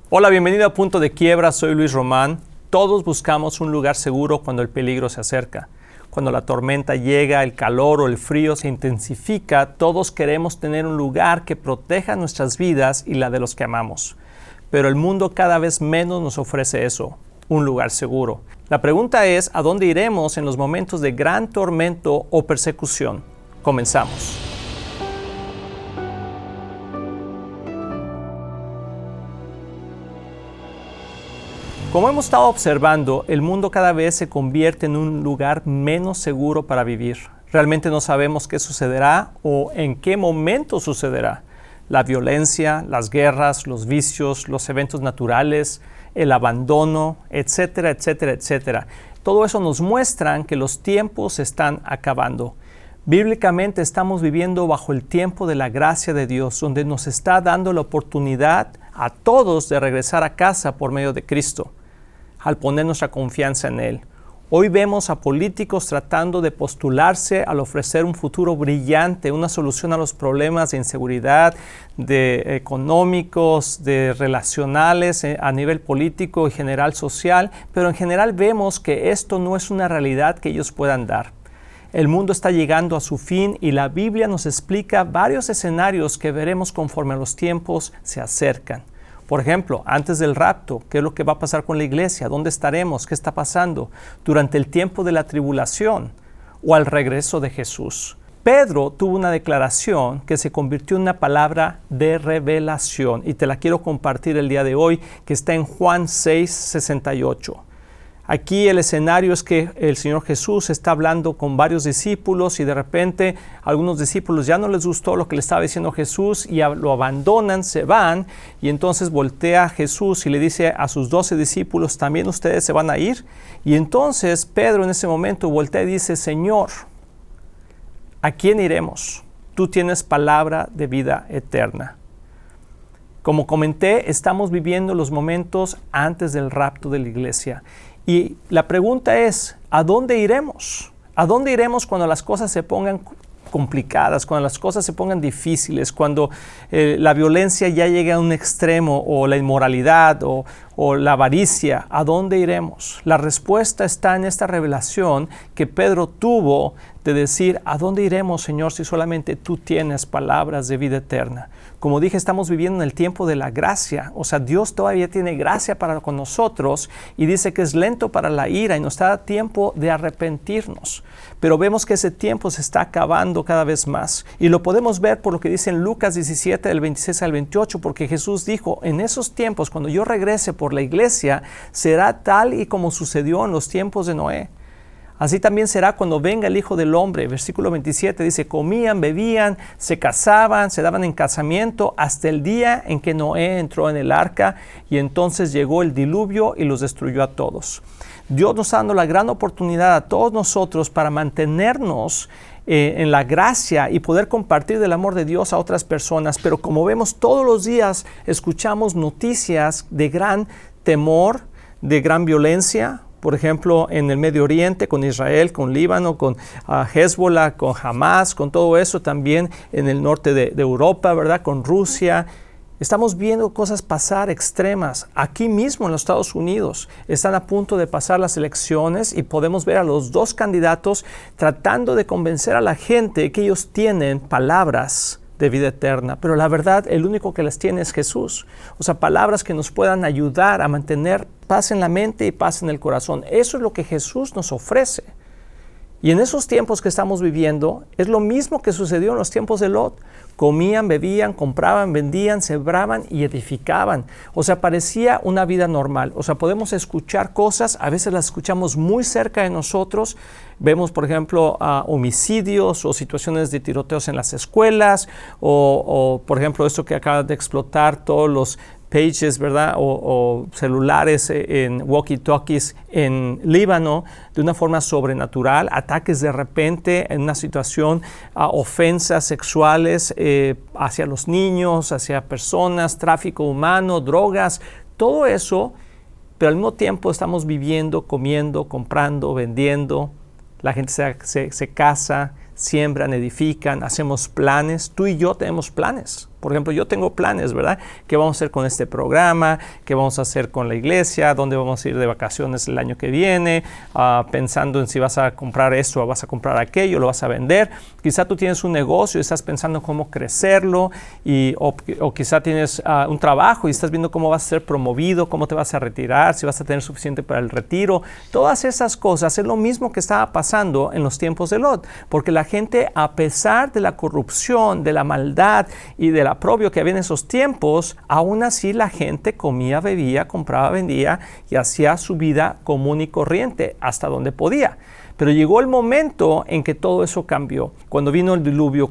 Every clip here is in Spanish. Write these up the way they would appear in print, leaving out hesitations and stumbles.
Hola, bienvenido a Punto de Quiebra, soy Luis Román. Todos buscamos un lugar seguro cuando el peligro se acerca. Cuando la tormenta llega, el calor o el frío se intensifica, todos queremos tener un lugar que proteja nuestras vidas y la de los que amamos. Pero el mundo cada vez menos nos ofrece eso, un lugar seguro. La pregunta es, ¿a dónde iremos en los momentos de gran tormento o persecución? Comenzamos. Como hemos estado observando, el mundo cada vez se convierte en un lugar menos seguro para vivir. Realmente no sabemos qué sucederá o en qué momento sucederá. La violencia, las guerras, los vicios, los eventos naturales, el abandono, etcétera, etcétera, etcétera. Todo eso nos muestra que los tiempos se están acabando. Bíblicamente estamos viviendo bajo el tiempo de la gracia de Dios, donde nos está dando la oportunidad a todos de regresar a casa por medio de Cristo, al poner nuestra confianza en Él. Hoy vemos a políticos tratando de postularse al ofrecer un futuro brillante, una solución a los problemas de inseguridad, de económicos, de relacionales a nivel político y general social, pero en general vemos que esto no es una realidad que ellos puedan dar. El mundo está llegando a su fin y la Biblia nos explica varios escenarios que veremos conforme los tiempos se acercan. Por ejemplo, antes del rapto, ¿qué es lo que va a pasar con la iglesia? ¿Dónde estaremos? ¿Qué está pasando? Durante el tiempo de la tribulación o al regreso de Jesús. Pedro tuvo una declaración que se convirtió en una palabra de revelación y te la quiero compartir el día de hoy, que está en Juan 6:68. Aquí el escenario es que el Señor Jesús está hablando con varios discípulos y de repente a algunos discípulos ya no les gustó lo que le estaba diciendo Jesús y lo abandonan, se van, y entonces voltea Jesús y le dice a sus 12 discípulos, ¿también ustedes se van a ir? Y entonces Pedro en ese momento voltea y dice, Señor, ¿a quién iremos? Tú tienes palabra de vida eterna. Como comenté, estamos viviendo los momentos antes del rapto de la iglesia. Y la pregunta es, ¿a dónde iremos? ¿A dónde iremos cuando las cosas se pongan complicadas, cuando las cosas se pongan difíciles, cuando la violencia ya llegue a un extremo, o la inmoralidad, o la avaricia? ¿A dónde iremos? La respuesta está en esta revelación que Pedro tuvo de decir, ¿a dónde iremos, Señor, si solamente tú tienes palabras de vida eterna? Como dije, estamos viviendo en el tiempo de la gracia, o sea, Dios todavía tiene gracia para con nosotros y dice que es lento para la ira y nos da tiempo de arrepentirnos. Pero vemos que ese tiempo se está acabando cada vez más y lo podemos ver por lo que dice en Lucas 17, del 26 al 28, porque Jesús dijo, en esos tiempos, cuando yo regrese por la iglesia, será tal y como sucedió en los tiempos de Noé. Así también será cuando venga el Hijo del Hombre. Versículo 27 dice, comían, bebían, se casaban, se daban en casamiento hasta el día en que Noé entró en el arca y entonces llegó el diluvio y los destruyó a todos. Dios nos está dando la gran oportunidad a todos nosotros para mantenernos en la gracia y poder compartir del amor de Dios a otras personas. Pero como vemos todos los días, escuchamos noticias de gran temor, de gran violencia. Por ejemplo, en el Medio Oriente, con Israel, con Líbano, con Hezbollah, con Hamas, con todo eso, también en el norte de Europa, ¿verdad? Con Rusia. Estamos viendo cosas pasar extremas. Aquí mismo en los Estados Unidos están a punto de pasar las elecciones y podemos ver a los dos candidatos tratando de convencer a la gente que ellos tienen palabras de vida eterna, pero la verdad, el único que las tiene es Jesús. O sea, palabras que nos puedan ayudar a mantener paz en la mente y paz en el corazón. Eso es lo que Jesús nos ofrece. Y en esos tiempos que estamos viviendo, es lo mismo que sucedió en los tiempos de Lot. Comían, bebían, compraban, vendían, sembraban y edificaban. O sea, parecía una vida normal. O sea, podemos escuchar cosas, a veces las escuchamos muy cerca de nosotros. Vemos, por ejemplo, homicidios o situaciones de tiroteos en las escuelas, o por ejemplo, esto que acaba de explotar, todos los pages, ¿verdad? O celulares en walkie-talkies en Líbano de una forma sobrenatural, ataques de repente en una situación, ofensas sexuales hacia los niños, hacia personas, tráfico humano, drogas, todo eso, pero al mismo tiempo estamos viviendo, comiendo, comprando, vendiendo, la gente se casa, siembran, edifican, hacemos planes, tú y yo tenemos planes. Por ejemplo, yo tengo planes, ¿verdad? ¿Qué vamos a hacer con este programa? ¿Qué vamos a hacer con la iglesia? ¿Dónde vamos a ir de vacaciones el año que viene? Pensando en si vas a comprar esto o vas a comprar aquello, lo vas a vender. Quizá tú tienes un negocio y estás pensando cómo crecerlo, o quizá tienes un trabajo y estás viendo cómo vas a ser promovido, cómo te vas a retirar, si vas a tener suficiente para el retiro. Todas esas cosas es lo mismo que estaba pasando en los tiempos de Lot, porque la gente, a pesar de la corrupción, de la maldad y del aprobio que había en esos tiempos, aún así la gente comía, bebía, compraba, vendía y hacía su vida común y corriente hasta donde podía. Pero llegó el momento en que todo eso cambió. Cuando vino el diluvio,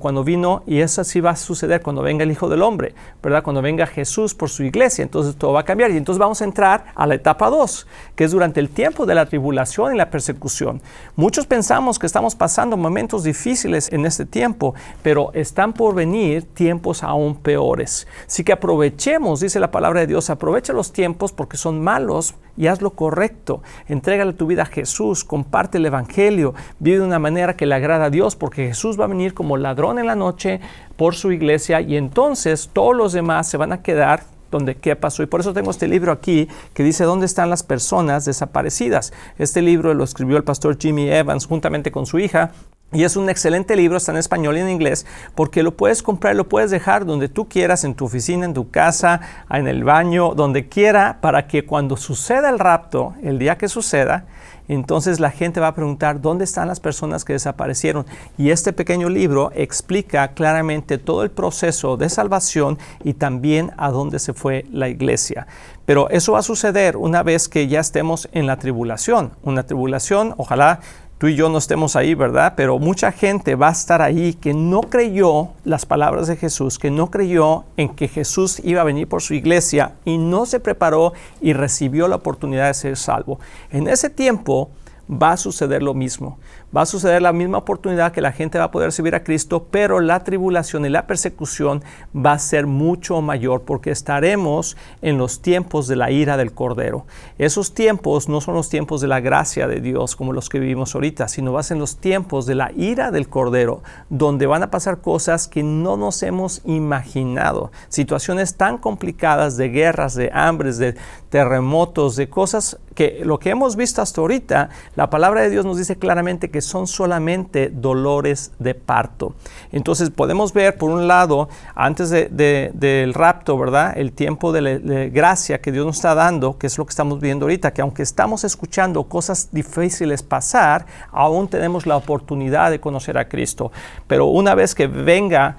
y eso sí va a suceder cuando venga el Hijo del Hombre, ¿verdad? Cuando venga Jesús por su iglesia, entonces todo va a cambiar. Y entonces vamos a entrar a la etapa 2, que es durante el tiempo de la tribulación y la persecución. Muchos pensamos que estamos pasando momentos difíciles en este tiempo, pero están por venir tiempos aún peores. Así que aprovechemos, dice la palabra de Dios, aprovecha los tiempos porque son malos y haz lo correcto. Entrégale tu vida a Jesús, comparte el Evangelio, vive de una manera que le agrada a Dios, porque Jesús va a venir como ladrón en la noche por su iglesia, y entonces todos los demás se van a quedar donde qué pasó. Y por eso tengo este libro aquí que dice ¿Dónde están las personas desaparecidas? Este libro lo escribió el pastor Jimmy Evans juntamente con su hija. Y es un excelente libro, está en español y en inglés, porque lo puedes comprar, lo puedes dejar donde tú quieras, en tu oficina, en tu casa, en el baño, donde quiera, para que cuando suceda el rapto, el día que suceda, entonces la gente va a preguntar ¿dónde están las personas que desaparecieron? Y este pequeño libro explica claramente todo el proceso de salvación y también a dónde se fue la iglesia. Pero eso va a suceder una vez que ya estemos en la tribulación. Una tribulación, ojalá tú y yo no estemos ahí, ¿verdad? Pero mucha gente va a estar ahí que no creyó las palabras de Jesús, que no creyó en que Jesús iba a venir por su iglesia y no se preparó y recibió la oportunidad de ser salvo. En ese tiempo va a suceder lo mismo. Va a suceder la misma oportunidad que la gente va a poder recibir a Cristo, pero la tribulación y la persecución va a ser mucho mayor porque estaremos en los tiempos de la ira del Cordero. Esos tiempos no son los tiempos de la gracia de Dios como los que vivimos ahorita, sino va a ser los tiempos de la ira del Cordero, donde van a pasar cosas que no nos hemos imaginado. Situaciones tan complicadas de guerras, de hambres, de terremotos, de cosas que lo que hemos visto hasta ahorita, la palabra de Dios nos dice claramente que son solamente dolores de parto. Entonces podemos ver, por un lado, antes del rapto, ¿verdad? El tiempo de gracia que Dios nos está dando, que es lo que estamos viendo ahorita, que aunque estamos escuchando cosas difíciles pasar, aún tenemos la oportunidad de conocer a Cristo. Pero una vez que venga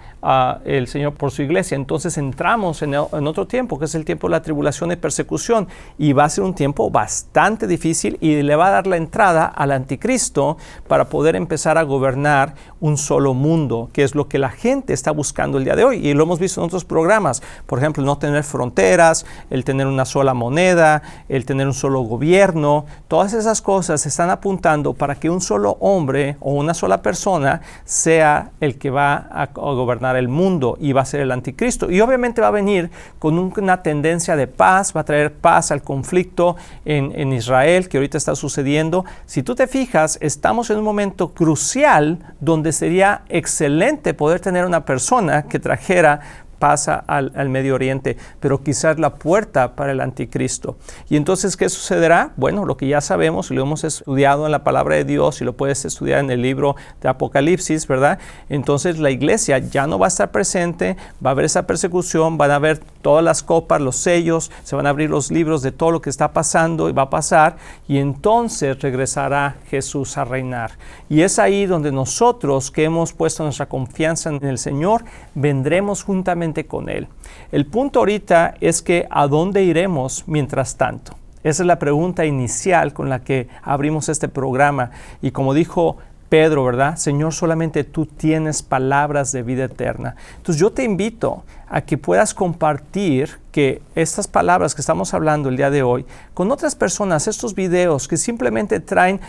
el Señor por su iglesia, entonces entramos en otro tiempo, que es el tiempo de la tribulación y persecución, y va a ser un tiempo bastante difícil y le va a dar la entrada al anticristo para poder empezar a gobernar un solo mundo, que es lo que la gente está buscando el día de hoy, y lo hemos visto en otros programas. Por ejemplo, no tener fronteras, el tener una sola moneda, el tener un solo gobierno. Todas esas cosas están apuntando para que un solo hombre o una sola persona sea el que va a gobernar el mundo, y va a ser el anticristo. Y obviamente va a venir con una tendencia de paz, va a traer paz al conflicto en Israel, que ahorita está sucediendo. Si tú te fijas, estamos en un momento crucial donde sería excelente poder tener una persona que trajera paz al Medio Oriente, pero quizás la puerta para el anticristo. Y entonces, ¿qué sucederá? Bueno, lo que ya sabemos, lo hemos estudiado en la palabra de Dios y lo puedes estudiar en el libro de Apocalipsis, ¿verdad? Entonces la iglesia ya no va a estar presente, va a haber esa persecución, van a haber todas las copas, los sellos, se van a abrir los libros de todo lo que está pasando y va a pasar, y entonces regresará Jesús a reinar. Y es ahí donde nosotros, que hemos puesto nuestra confianza en el Señor, vendremos juntamente con Él. El punto ahorita es que ¿a dónde iremos mientras tanto? Esa es la pregunta inicial con la que abrimos este programa. Y como dijo Pedro, ¿verdad? Señor, solamente tú tienes palabras de vida eterna. Entonces yo te invito a que puedas compartir que estas palabras que estamos hablando el día de hoy con otras personas, estos videos que simplemente traen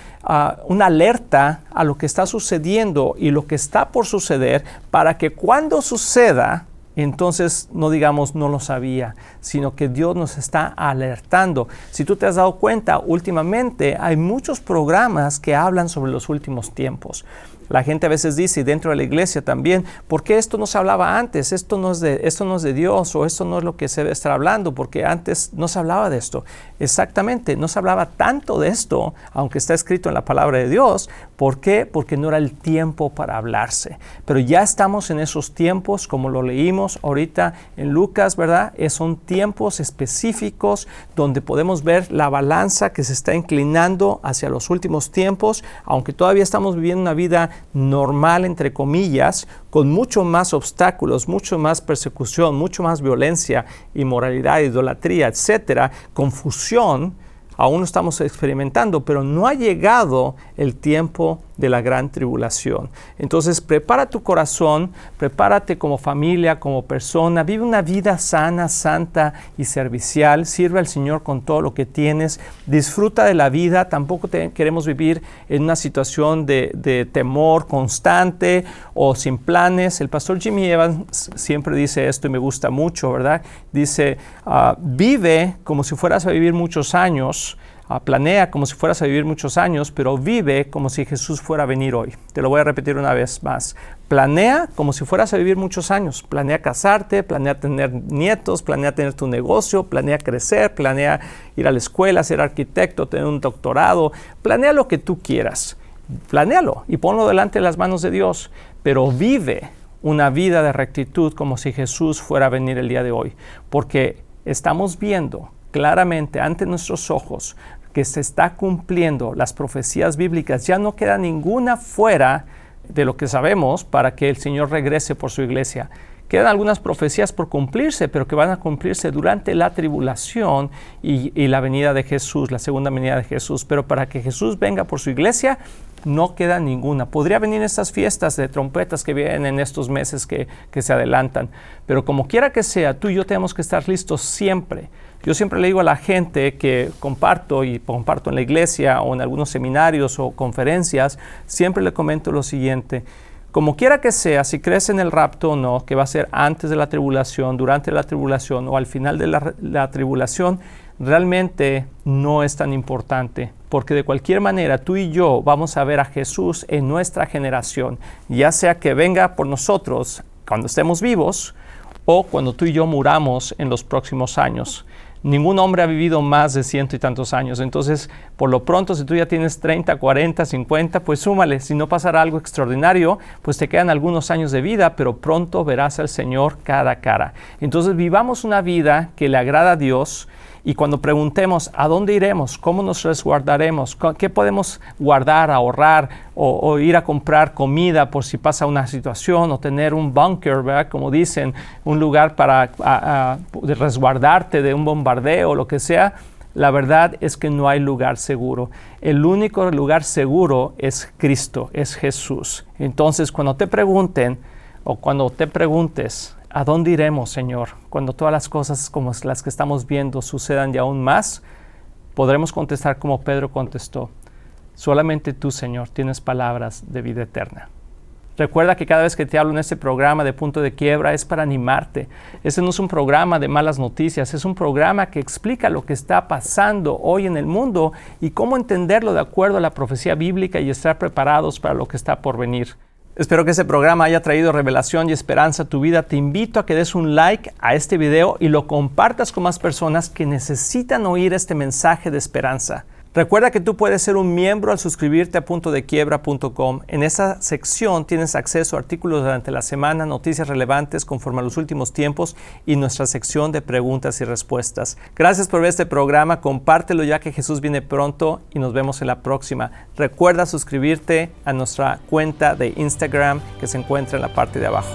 una alerta a lo que está sucediendo y lo que está por suceder, para que cuando suceda, entonces no digamos no lo sabía, sino que Dios nos está alertando. Si tú te has dado cuenta, últimamente hay muchos programas que hablan sobre los últimos tiempos. La gente a veces dice, y dentro de la iglesia también, ¿por qué esto no se hablaba antes? Esto no es de Dios, o esto no es lo que se debe estar hablando, porque antes no se hablaba de esto. Exactamente, no se hablaba tanto de esto, aunque está escrito en la palabra de Dios. ¿Por qué? Porque no era el tiempo para hablarse. Pero ya estamos en esos tiempos, como lo leímos ahorita en Lucas, ¿verdad? Son tiempos específicos donde podemos ver la balanza que se está inclinando hacia los últimos tiempos, aunque todavía estamos viviendo una vida normal, entre comillas, con mucho más obstáculos, mucho más persecución, mucho más violencia, inmoralidad, idolatría, etcétera, confusión. Aún lo estamos experimentando, pero no ha llegado el tiempo de la gran tribulación. Entonces, prepara tu corazón, prepárate como familia, como persona, vive una vida sana, santa y servicial, sirve al Señor con todo lo que tienes, disfruta de la vida. Tampoco queremos vivir en una situación de temor constante o sin planes. El pastor Jimmy Evans siempre dice esto y me gusta mucho, ¿verdad? Dice, vive como si fueras a vivir muchos años. Planea como si fueras a vivir muchos años, pero vive como si Jesús fuera a venir hoy. Te lo voy a repetir una vez más. Planea como si fueras a vivir muchos años. Planea casarte, planea tener nietos, planea tener tu negocio, planea crecer, planea ir a la escuela, ser arquitecto, tener un doctorado. Planea lo que tú quieras. Planéalo y ponlo delante de las manos de Dios, pero vive una vida de rectitud como si Jesús fuera a venir el día de hoy, porque estamos viendo claramente ante nuestros ojos que se está cumpliendo las profecías bíblicas. Ya no queda ninguna fuera de lo que sabemos para que el Señor regrese por su iglesia. Quedan algunas profecías por cumplirse, pero que van a cumplirse durante la tribulación y la venida de Jesús, la segunda venida de Jesús. Pero para que Jesús venga por su iglesia, no queda ninguna. Podría venir estas fiestas de trompetas que vienen en estos meses que se adelantan. Pero como quiera que sea, tú y yo tenemos que estar listos siempre. Yo siempre le digo a la gente que comparto en la iglesia o en algunos seminarios o conferencias, siempre le comento lo siguiente: como quiera que sea, si crees en el rapto o no, que va a ser antes de la tribulación, durante la tribulación o al final de la tribulación, realmente no es tan importante, porque de cualquier manera tú y yo vamos a ver a Jesús en nuestra generación, ya sea que venga por nosotros cuando estemos vivos o cuando tú y yo muramos en los próximos años. Ningún hombre ha vivido más de 100 y tantos años. Entonces, por lo pronto, si tú ya tienes 30, 40, 50, pues súmale. Si no pasará algo extraordinario, pues te quedan algunos años de vida, pero pronto verás al Señor cara a cara. Entonces, vivamos una vida que le agrada a Dios. Y cuando preguntemos ¿a dónde iremos? ¿Cómo nos resguardaremos? ¿Qué podemos guardar, ahorrar o ir a comprar comida por si pasa una situación o tener un bunker, ¿verdad? Como dicen, un lugar para resguardarte de un bombardeo o lo que sea? La verdad es que no hay lugar seguro. El único lugar seguro es Cristo, es Jesús. Entonces, cuando te pregunten o cuando te preguntes ¿a dónde iremos, Señor? Cuando todas las cosas como las que estamos viendo sucedan y aún más, podremos contestar como Pedro contestó: solamente tú, Señor, tienes palabras de vida eterna. Recuerda que cada vez que te hablo en este programa de Punto de Quiebra es para animarte. Este no es un programa de malas noticias, es un programa que explica lo que está pasando hoy en el mundo y cómo entenderlo de acuerdo a la profecía bíblica y estar preparados para lo que está por venir. Espero que este programa haya traído revelación y esperanza a tu vida. Te invito a que des un like a este video y lo compartas con más personas que necesitan oír este mensaje de esperanza. Recuerda que tú puedes ser un miembro al suscribirte a puntodequiebra.com. En esa sección tienes acceso a artículos durante la semana, noticias relevantes conforme a los últimos tiempos y nuestra sección de preguntas y respuestas. Gracias por ver este programa, compártelo ya que Jesús viene pronto y nos vemos en la próxima. Recuerda suscribirte a nuestra cuenta de Instagram que se encuentra en la parte de abajo.